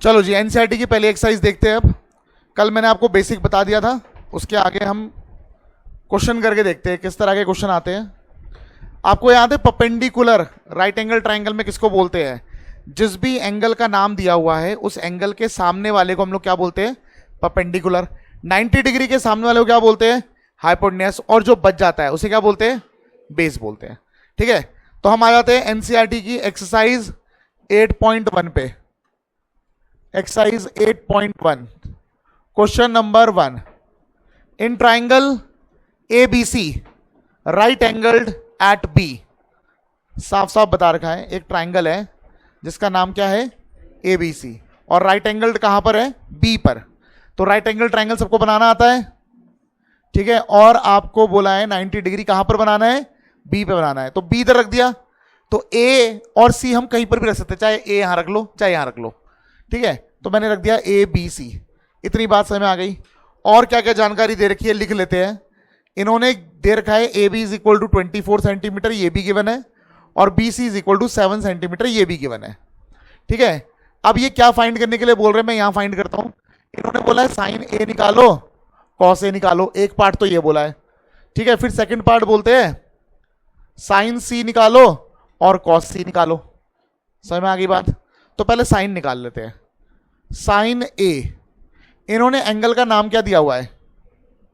चलो जी, एनसीईआरटी की पहली एक्सरसाइज देखते हैं। अब कल मैंने आपको बेसिक बता दिया था, उसके आगे हम क्वेश्चन करके देखते हैं किस तरह के क्वेश्चन आते हैं। आपको याद है परपेंडिकुलर राइट एंगल ट्राइंगल में किसको बोलते हैं? जिस भी एंगल का नाम दिया हुआ है उस एंगल के सामने वाले को हम लोग क्या बोलते हैं? परपेंडिकुलर। 90 डिग्री के सामने वाले को क्या बोलते हैं? हाइपोटेन्यूस। और जो बच जाता है उसे क्या बोलते हैं? बेस बोलते हैं। ठीक है, तो हम आ जाते हैं एनसीईआरटी की एक्सरसाइज 8.1 पे। Exercise 8.1 question number 1। In triangle ABC right angled at B। साफ साफ बता रखा है, एक ट्राइंगल है जिसका नाम क्या है? ABC, और राइट एंगल्ड कहां पर है? B पर। तो राइट एंगल ट्राइंगल सबको बनाना आता है, ठीक है। और आपको बोला है 90 डिग्री कहां पर बनाना है? B पे बनाना है। तो B इधर रख दिया, तो A और C हम कहीं पर भी रख सकते हैं, चाहे A यहां रख लो चाहे यहां रख लो, ठीक है। तो मैंने रख दिया ABC। इतनी बात समझ में आ गई। और क्या क्या जानकारी दे रखी है लिख लेते हैं। इन्होंने दे रखा है AB is equal to 24 centimetre, ये भी गिवन है, और BC is equal to 7 centimetre, ये भी गिवन है, ठीक है। अब ये क्या फाइंड करने के लिए बोल रहे हैं, मैं यहां फाइंड करता हूं। इन्होंने बोला है साइन A निकालो, कॉस A निकालो। एक पार्ट तो ये बोला है, ठीक है। फिर सेकंड पार्ट बोलते हैं साइन C निकालो और कॉस C निकालो। समझ में आ गई बात? तो पहले साइन निकाल लेते हैं। साइन A, इन्होंने एंगल का नाम क्या दिया हुआ है?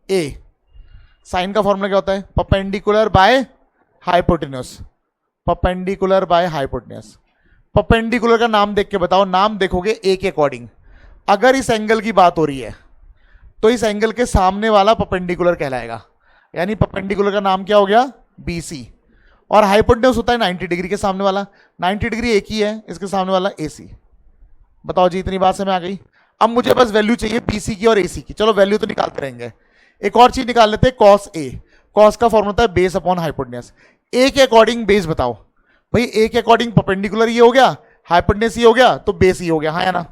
A। साइन का फॉर्मूला क्या होता है? Perpendicular by hypotenuse. Perpendicular by hypotenuse. Perpendicular का नाम देख के बताओ, नाम देखोगे A के अकॉर्डिंग। अगर इस एंगल की बात हो रही है तो इस एंगल के सामने वाला परपेंडिकुलर कहलाएगा, यानी परपेंडिकुलर का नाम क्या हो गया? BC। और हाइपोटेन्यूस होता है 90 डिग्री के सामने वाला। 90 डिग्री एक ही है, इसके सामने वाला AC। बताओ जी, इतनी बात समझ में आ गई। अब मुझे बस वैल्यू चाहिए BC की और AC की। चलो वैल्यू तो निकालते रहेंगे। एक और चीज निकाल लेते हैं, कॉस A। कॉस का फॉर्मूला होता है बेस अपॉन हाइपोटेन्यूस। A के अकॉर्डिंग बेस बताओ भाई। A के अकॉर्डिंग परपेंडिकुलर ये हो गया, हाइपोटेन्यूस ये हो गया, तो बेस ये हो गया, हाँ या ना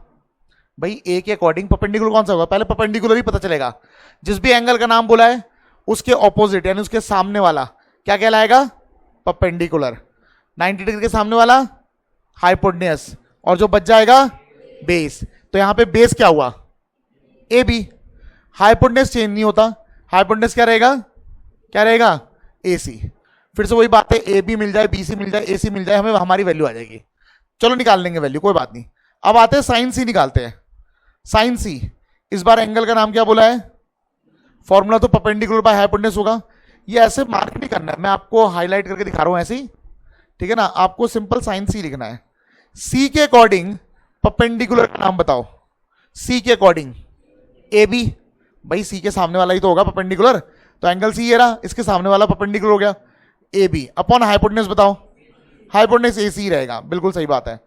भाई? A के अकॉर्डिंग परपेंडिकुलर कौन सा होगा? पहले परपेंडिकुलर ही पता चलेगा। जिस भी एंगल का नाम बोला है उसके ऑपोजिट यानी उसके सामने वाला क्या कहलाएगा? परपेंडिकुलर। 90 डिग्री के सामने वाला हाइपोटेन्यूस, और जो बच जाएगा बेस। तो यहां पे बेस क्या हुआ? AB। हाइपोटेन्यूस चेंज नहीं होता, हाइपोटेन्यूस क्या रहेगा? क्या रहेगा? AC। फिर से वही बात है, AB मिल जाए, BC मिल जाए, AC मिल जाए, हमें हमारी वैल्यू आ जाएगी। चलो निकाल लेंगे वैल्यू, कोई बात नहीं। अब आते हैं साइन C निकालते हैं। साइन C, इस बार एंगल का नाम क्या बोला है? फॉर्मूला तो परपेंडिकुलर बाय हाइपोटेन्यूस होगा। ये ऐसे मार्क नहीं करना है, मैं आपको हाईलाइट करके दिखा रहा हूं ऐसे ही, ठीक है ना। आपको सिंपल साइन C लिखना है। C के अकॉर्डिंग परपेंडिकुलर का नाम बताओ। C के अकॉर्डिंग AB, भाई C के सामने वाला ही तो होगा परपेंडिकुलर, तो एंगल C ये रहा, इसके सामने वाला परपेंडिकुलर हो गया AB। अपॉन हाइपोटेन्यूस बताओ, हाइपोटेन्यूस AC रहेगा, बिल्कुल सही बात है।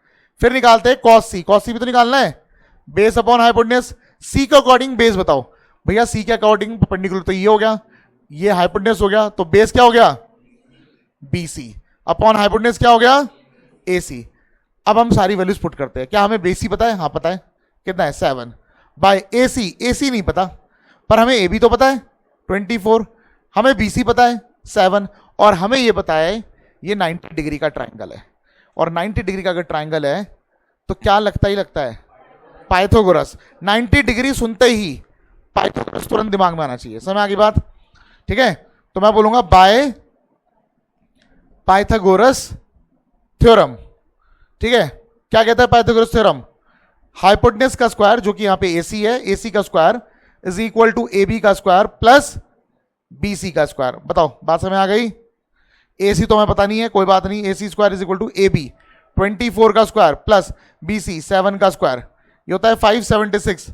फिर निकालते हैं कॉस C। कॉस C भी तो निकालना है, बेस अपॉन हाइपोटेन्यूस। C के अकॉर्डिंग बेस बताओ भैया। C के अकॉर्डिंग परपेंडिकुलर तो ये हो गया, ये हाइपोटेन्यूस हो गया, तो बेस क्या हो गया? BC। अपॉन हाइपोटेन्यूस क्या हो गया? AC। अब हम सारी वैल्यूज पुट करते हैं। क्या हमें BC पता है? हाँ पता है। कितना है? 7 बाय AC। AC नहीं पता, पर हमें AB तो पता है 24। हमें BC पता है 7, और हमें ये पता है ये 90 डिग्री का ट्राइंगल है। और 90 डिग्री का अगर ट्राइंगल है तो क्या लगता ही लगता है? पाइथागोरस। 90 डिग्री सुनते ही पाइथागोरस तुरंत दिमाग में आना चाहिए। समझ आ गई बात? ठीक है, तो मैं बोलूंगा बाय पाइथागोरस थ्योरम। ठीक है, क्या कहता है पाइथागोरस थ्योरम? हाइपोटेन्यूस का स्क्वायर, जो कि यहां पे AC है, AC का square is equal to AB का स्क्वायर प्लस BC का स्क्वायर। बताओ बात समझ आ गई? AC तो हमें पता नहीं है, कोई बात नहीं। AC square is equal to AB 24 का स्क्वायर प्लस BC 7 का स्क्वायर, ये होता है 576।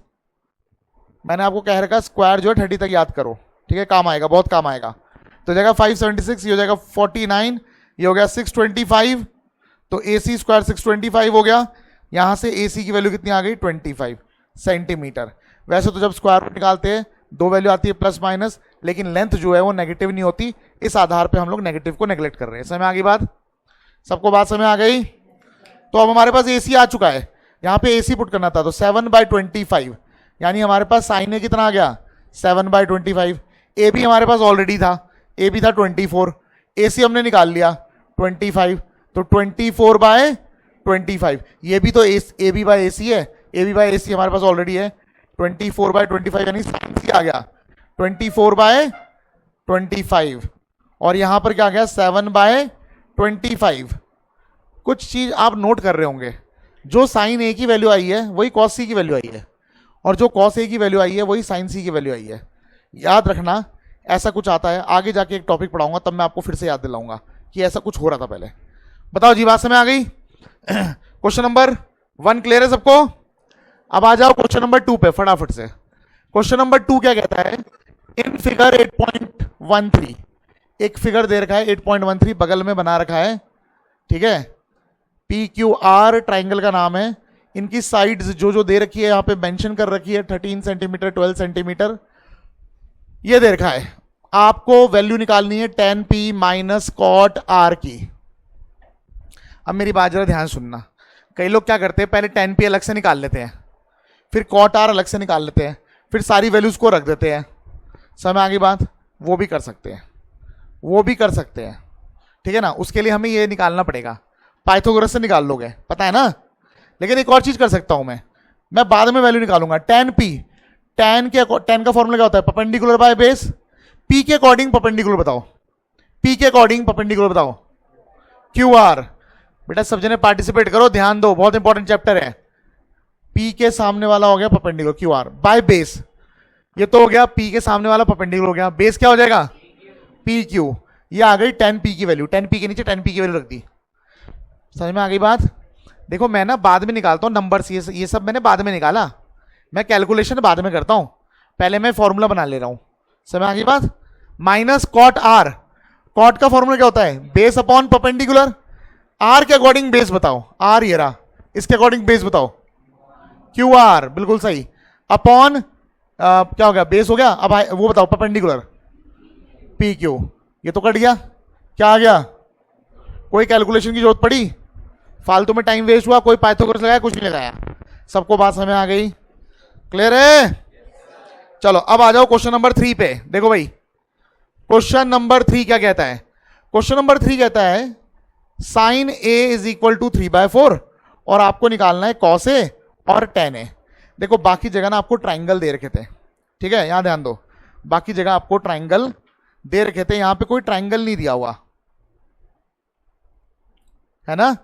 मैंने आपको कह रखा स्क्वायर जो है 30 तक याद करो, ठीक है, काम आएगा, बहुत काम आएगा। तो जाएगा 576, ये हो जाएगा 49, ये हो गया 625, तो AC स्क्वायर 625 हो गया। यहां से AC की वैल्यू कितनी आ गई? 25 सेंटीमीटर। वैसे तो जब स्क्वायर रूट निकालते हैं दो वैल्यू आती है प्लस माइनस, लेकिन लेंथ जो है वो नेगेटिव नहीं होती, इस आधार पे हम लोग नेगेटिव को नेगलेक्ट कर रहे हैं। समझ आ गई बात? सबको बात समझ आ गई? तो अब हमारे पास AC आ चुका है, यहां पे AC पुट करना था, तो 7/25, यानी हमारे पास साइन A कितना आ गया? 7/25। AB हमारे पास ऑलरेडी था, AB था 24, AC हमने निकाल लिया 25, तो 24/25। ये भी तो AB बाय AC है, ए बी बाई ए सी हमारे पास ऑलरेडी है, 24/25 यानी साइन सी आ गया 24/25, और यहां पर क्या आ गया 7/25। कुछ चीज आप नोट कर रहे होंगे, जो साइन ए की वैल्यू आई है वही कॉस सी की वैल्यू आई है, और जो कॉस ए की वैल्यू आई है वही साइन सी की वैल्यू आई है। याद रखना ऐसा कुछ आता है, आगे जाके एक टॉपिक पढ़ाऊंगा तब मैं आपको फिर से याद दिलाऊंगा कि ऐसा कुछ हो रहा था पहले। बताओ जी, बात समझ आ गई? क्वेश्चन नंबर 1 क्लियर है सबको? अब आ जाओ क्वेश्चन नंबर 2 पे फटाफट से। क्वेश्चन नंबर 2 क्या कहता है? इन फिगर 8.13, एक फिगर दे रखा है 8.13 बगल में बना रखा है, ठीक है, पी क्यू आर ट्राइंगल का नाम है। इनकी साइड्स जो दे रखी है यहां पे मेंशन कर रखी है, 13 सेंटीमीटर 12 सेंटीमीटर ये दे रखा है। आपको वैल्यू निकालनी है tan p minus cot r की। अब मेरी बात जरा ध्यान सुनना, कई लोग क्या करते हैं पहले tan p अलग से निकाल लेते हैं, फिर कॉट r अलग से निकाल लेते हैं, फिर सारी वैल्यूज को रख देते हैं। समझ आ गई बात? वो भी कर सकते हैं, वो भी कर सकते हैं, ठीक है ना। उसके लिए हमें ये निकालना पड़ेगा, पाइथागोरस से निकाल लोगे, पता है ना। लेकिन एक और चीज कर सकता हूं मैं बाद में वैल्यू निकालूंगा। tan का फॉर्मूला क्या होता है? Perpendicular by base. p के अकॉर्डिंग परपेंडिकुलर बताओ, p के अकॉर्डिंग परपेंडिकुलर बताओ, QR। बेटा सब जने पार्टिसिपेट करो, ध्यान दो, बहुत इंपॉर्टेंट चैप्टर है। p के सामने वाला हो गया परपेंडिकुलर QR बाय बेस, ये तो हो गया p के सामने वाला परपेंडिकुलर हो गया, बेस क्या हो जाएगा PQ। ये आ गई tan p की वैल्यू, tan p के नीचे tan p की वैल्यू रख दी। समझ में आ गई बात? देखो मैं ना बाद में निकालता हूं नंबर्स, ये सब मैंने बाद में निकाला, मैं कैलकुलेशन बाद में करता हूं, पहले मैं फॉर्मूला बना ले रहा हूं। समझ आ गई बात? माइनस कॉट r, कॉट का फॉर्मूला क्या होता है? Base upon perpendicular. r के अकॉर्डिंग बेस बताओ, r ये रहा, इसके अकॉर्डिंग बेस बताओ QR, बिल्कुल सही। अपॉन क्या हो गया? बेस हो गया। अब वो बताओ परपेंडिकुलर PQ, ये तो कट गया, क्या आ गया? कोई कैलकुलेशन की जरूरत पड़ी? फालतू में टाइम वेस्ट हुआ? कोई पाइथागोरस लगाया? कुछ नहीं लगाया, सबको बात समझ आ गई? क्लियर है? चलो अब आ जाओ क्वेश्चन नंबर 3 पे। देखो भाई क्वेश्चन नंबर 3 क्या कहता है? क्वेश्चन नंबर 3 कहता है sine A is equal to 3/4 और आपको निकालना है कॉस A और tan A। देखो बाकी जगह ना आपको ट्राइंगल दे रखे थे, ठीक है, यहां ध्यान दो, बाकी जगह आपको ट्राइंगल दे रखे थे, यहां पे कोई ट्राइंगल नहीं दिया हुआ है ना,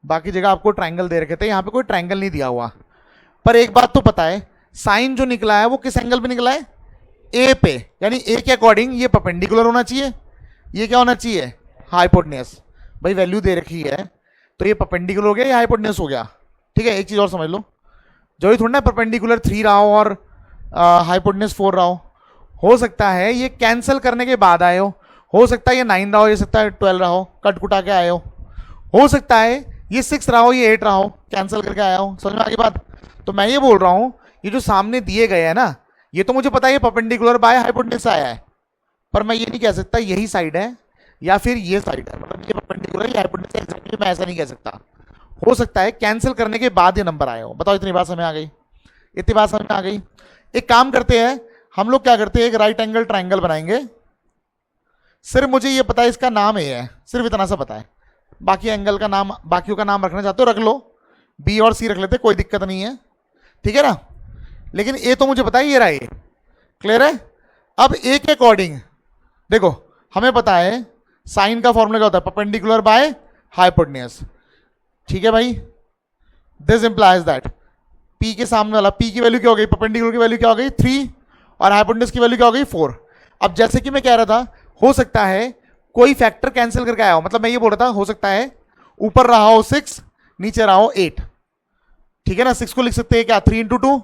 बाकी जगह आपको ट्राइंगल दे रखे थे, यहां पे कोई ट्राइंगल नहीं दिया हुआ। पर एक बात तो पता है, साइन जो निकला है वो किस एंगल पे निकला है? ए पे, यानी ए के अकॉर्डिंग ये परपेंडिकुलर होना चाहिए, ये क्या होना चाहिए? हाइपोटेन्यूस। भाई वैल्यू दे रखी है तो ये परपेंडिकुलर हो गया या हाइपोटेन्यूस हो गया? ठीक है, एक चीज और समझ लो, जो ही थोड़ा ना परपेंडिकुलर 3 रहा हो और हाइपोटेन्यूस 4 रहा हो सकता है ये कैंसिल करने के बाद आए हो सकता है ये 9 रहा हो सकता है 12 रहा हो, कट कुटा के आए हो सकता है ये 6 रहा हो, ये 8 रहा हो, कैंसिल करके आया हो। समझ में आ गई बात? तो मैं ये बोल रहा हूं ये जो सामने दिए गए हैं ना, ये तो मुझे पता है ये परपेंडिकुलर बाय हाइपोटेन्यूस आया है, पर मैं ये नहीं कह सकता यही साइड है या फिर ये साइड है, मतलब ये परपेंडिकुलर या हाइपोटेन्यूस एग्जैक्टली मैं ऐसा नहीं कह सकता। हो सकता है कैंसिल करने के बाद ये नंबर आए हो। बताओ इतनी बात समझ आ गई? इतनी बात समझ में आ गई? एक काम करते हैं हम लोग, क्या करते हैं एक राइट एंगल ट्राइंगल बनाएंगे। सिर्फ मुझे ये पता है इसका नाम ए है, सिर्फ इतना सा पता है, बाकी एंगल का नाम, बाकियों का नाम रखना चाहते हो रख लो, बी और सी रख लेते, कोई दिक्कत नहीं है, ठीक है ना। लेकिन ए तो मुझे पता है ये रहा ए, क्लियर है। अब ए के अकॉर्डिंग देखो हमें पता है साइन का फॉर्मूला क्या होता है? परपेंडिकुलर बाय हाइपोटेन्यूस, ठीक है भाई। दिस इंप्लाइज दैट पी के सामने वाला, पी की वैल्यू क्या हो गई? परपेंडिकुलर की वैल्यू क्या हो गई? 3 और हाइपोटेन्यूस की वैल्यू क्या हो गई? 4। अब जैसे कि मैं कह रहा था हो सकता है कोई फैक्टर कैंसिल करके आया हो, मतलब मैं ये बोल रहा था हो सकता है ऊपर रहा हो 6 नीचे रहा हो 8, ठीक है ना। 6 को लिख सकते हैं क्या? 3 × 2,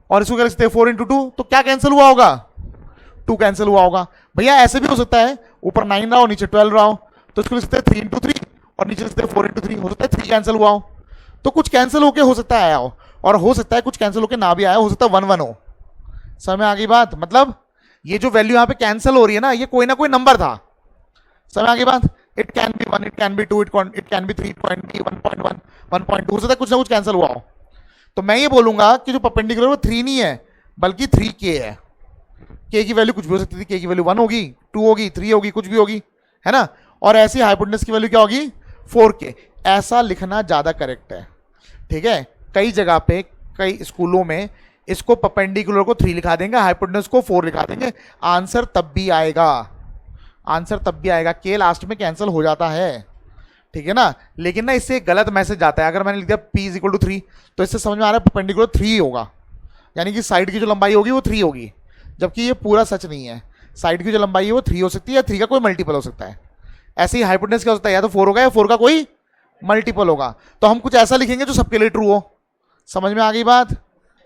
और इसको क्या लिख सकते हैं 4 × 2, तो क्या कैंसिल हुआ होगा? 2 कैंसिल हुआ होगा। भैया ऐसे भी हो सकता है ऊपर 9 रहा हो नीचे 12 रहा हो, तो इसको लिख सकते हैं 3 × 3 और नीचे लिख सकते हैं 4 × 3, हो सकता है 3 कैंसिल हुआ हो। तो कुछ कैंसिल होके हो सकता है आया हो, और हो सकता है कुछ कैंसिल होके ना भी आया हो सकता है 1 1 हो। समझ में आ गई बात? मतलब ये जो वैल्यू यहाँ पे कैंसिल हो रही है ना, ये कोई ना कोई नंबर था। समझ में आ गई बात? It can be 1, it can be 2, it can be 3, 1.1, 1.2, हो सकता है कुछ ना कुछ कैंसिल हुआ हो। तो मैं ये बोलूंगा कि जो परपेंडिकुलर वो 3 नहीं है बल्कि 3K है। K की वैल्यू कुछ भी हो सकती थी, K की वैल्यू 1 होगी, 2 होगी, 3 होगी, कुछ भी होगी, है ना। और ऐसी हाइपोटेन्यूस की वैल्यू क्या होगी? 4K। ऐसा लिखना ज्यादा करेक्ट है, ठीक है। कई जगह पे कई स्कूलों में इसको परपेंडिकुलर को 3 लिखा देंगे, हाइपोटेन्यूज को 4 लिखा देंगे, आंसर तब भी आएगा, आंसर तब भी आएगा, के लास्ट में कैंसिल हो जाता है, ठीक है ना। लेकिन ना इससे एक गलत मैसेज आता है, अगर मैंने लिख दिया p इज इक्वल टू 3 तो इससे समझ में आ रहा है परपेंडिकुलर 3 होगा, यानी कि साइड की जो लंबाई होगी वो 3 होगी, जबकि ये पूरा सच नहीं है। साइड की जो लंबाई है वो 3 हो सकती है, या 3 का कोई मल्टीपल हो सकता है। ऐसे ही हाइपोटेन्यूज क्या हो सकता है, या तो 4 होगा या 4 का कोई मल्टीपल होगा। तो हम कुछ ऐसा लिखेंगे जो सबके लिए ट्रू हो। समझ में आ गई बात,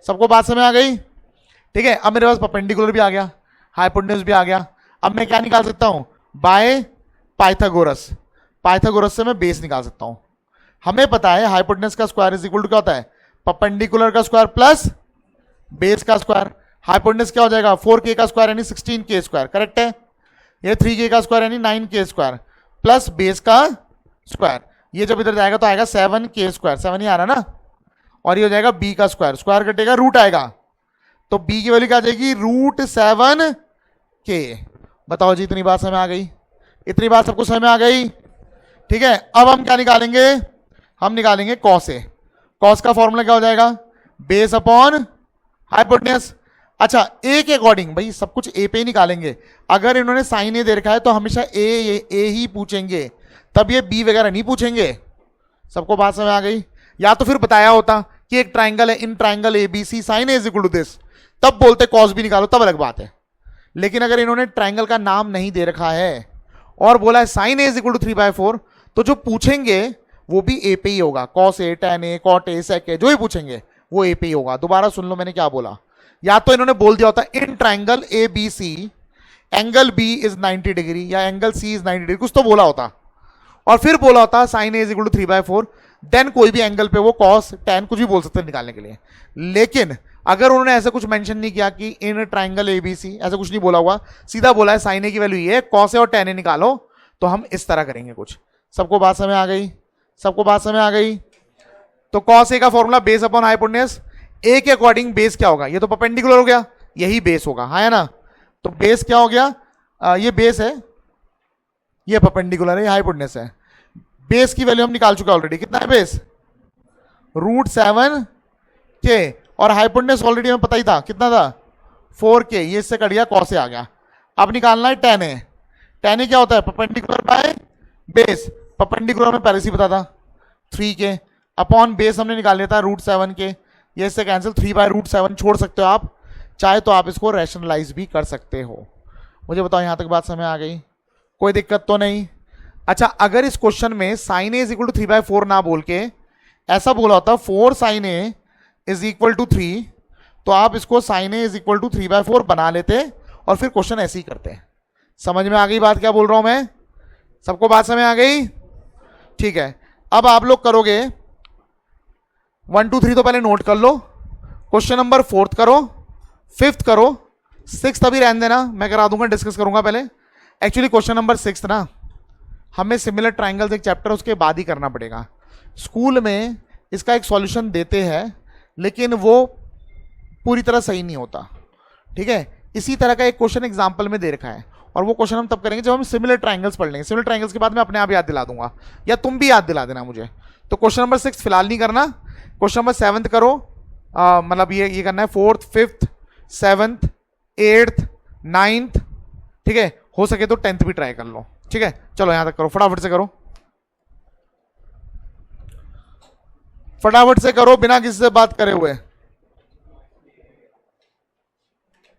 सबको बात समझ आ गई, ठीक है। अब मेरे पास परपेंडिकुलर भी आ गया, हाइपोटेन्यूज भी आ गया। अब मैं क्या निकाल सकता हूं, बाय पाइथागोरस, पाइथागोरस से मैं बेस निकाल सकता हूं। हमें पता है हाइपोटेन्यूज का स्क्वायर इज इक्वल टू क्या होता है, परपेंडिकुलर का स्क्वायर प्लस बेस का स्क्वायर। हाइपोटेन्यूज क्या हो जाएगा, 4k का स्क्वायर यानी 16k स्क्वायर, करेक्ट है। ये 3k का स्क्वायर यानी 9k स्क्वायर प्लस बेस का स्क्वायर, ये जब इधर जाएगा तो आएगा 7k स्क्वायर, 7 ही आ रहा ना, और ये हो जाएगा b का स्क्वायर, स्क्वायर कटेगा रूट आएगा, तो b की वैल्यू क्या आ जाएगी, √7k। बताओ जी, इतनी बात समझ में आ गई, इतनी बात सबको समझ में आ गई, ठीक है। अब हम क्या निकालेंगे, हम निकालेंगे कॉस ए। कॉस का फॉर्मूला क्या हो जाएगा, बेस अपॉन हाइपोटेन्यूज। अच्छा, ए के अकॉर्डिंग भाई सब कुछ ए पे ही निकालेंगे। अगर इन्होंने साइन ए दे रखा है तो हमेशा ए ही पूछेंगे, तब ये बी वगैरह नहीं पूछेंगे। सबको बात समझ आ गई। या तो फिर बताया होता कि एक ट्राइंगल है, in triangle A B C sine A is equal to this, तब बोलते कॉस भी निकालो, तब अलग बात है। लेकिन अगर इन्होंने ट्राइंगल का नाम नहीं दे रखा है और बोला है sine A is equal to 3/4, तो जो पूछेंगे वो भी ए पे ही होगा। Cos A, tan A, cot A, sec A, जो भी पूछेंगे वो ए पे ही होगा। दोबारा सुन लो मैंने क्या बोला। या तो इन्होंने बोल दिया होता in triangle A B C angle B is 90 degree या एंगल सी इज 90 डिग्री, कुछ तो बोला होता, और फिर बोला होता sine A is equal to 3/4, then कोई भी एंगल पे वो कॉस टेन कुछ भी बोल सकते हैं निकालने के लिए। लेकिन अगर उन्होंने ऐसा कुछ मेंशन नहीं किया कि इन ट्राइंगल ए बी सी, ऐसा कुछ नहीं बोला हुआ, सीधा बोला है साइन ए की वैल्यू ये, कॉस ए और टेन ए निकालो, तो हम इस तरह करेंगे कुछ। सबको बात समझ आ गई, सबको बात समझ आ गई। तो कॉस ए का फॉर्मूला बेस अपॉन हाइपोटेन्यूज, ए के अकॉर्डिंग बेस क्या होगा, ये तो परपेंडिकुलर हो गया, यही बेस होगा, हाँ है ना। तो बेस क्या हो गया, ये बेस है, ये परपेंडिकुलर है, ये हाइपोटेन्यूज है। बेस की वैल्यू हम निकाल चुके ऑलरेडी, कितना है बेस, √7k, और हाइपोटेन्यूज ऑलरेडी हमें पता ही था, कितना था 4k, ये इससे कट गया, कॉस ए आ गया। अब निकालना है टेन ए। टेन ए क्या होता है, परपेंडिकुलर बाय बेस, परपेंडिकुलर में पहले से ही पता था 3k, अपॉन बेस हमने निकाल लिया था √7k, ये इससे कैंसिल, 3/√7 छोड़ सकते हो आप, चाहे तो आप इसको रैशनलाइज भी कर सकते हो। मुझे बताओ यहां तक बात समझ आ गई, कोई दिक्कत तो नहीं। अच्छा, अगर इस क्वेश्चन में sine A is equal to 3/4 ना बोल के ऐसा बोला होता 4 sin a is equal to 3, तो आप इसको sine A is equal to 3/4 बना लेते और फिर क्वेश्चन ऐसे ही करते। समझ में आ गई बात क्या बोल रहा हूं मैं, सबको बात समझ आ गई, ठीक है। अब आप लोग करोगे 1 2 3 तो पहले नोट कर लो, क्वेश्चन नंबर 4th करो, 5th करो, 6th अभी रहने देना, मैं करा दूंगा, डिस्कस करूंगा पहले। एक्चुअली क्वेश्चन नंबर 6 ना हमें सिमिलर ट्राइंगल्स एक चैप्टर उसके बाद ही करना पड़ेगा। स्कूल में इसका एक सॉल्यूशन देते हैं लेकिन वो पूरी तरह सही नहीं होता, ठीक है। इसी तरह का एक क्वेश्चन एग्जाम्पल में दे रखा है, और वो क्वेश्चन हम तब करेंगे जब हम सिमिलर ट्राइंगल्स पढ़ लेंगे। सिमिलर ट्राइंगल्स के बाद मैं अपने आप याद दिला दूंगा, या तुम भी याद दिला देना मुझे। तो क्वेश्चन नंबर 6 फिलहाल नहीं करना, क्वेश्चन नंबर 7th करो, मतलब ये करना है 4th 5th 7th 8th 9th, ठीक है। हो सके तो 10th भी ट्राई कर लो, ठीक है। चलो यहां तक करो, फटाफट से करो, फटाफट से करो बिना किसी से बात करे हुए।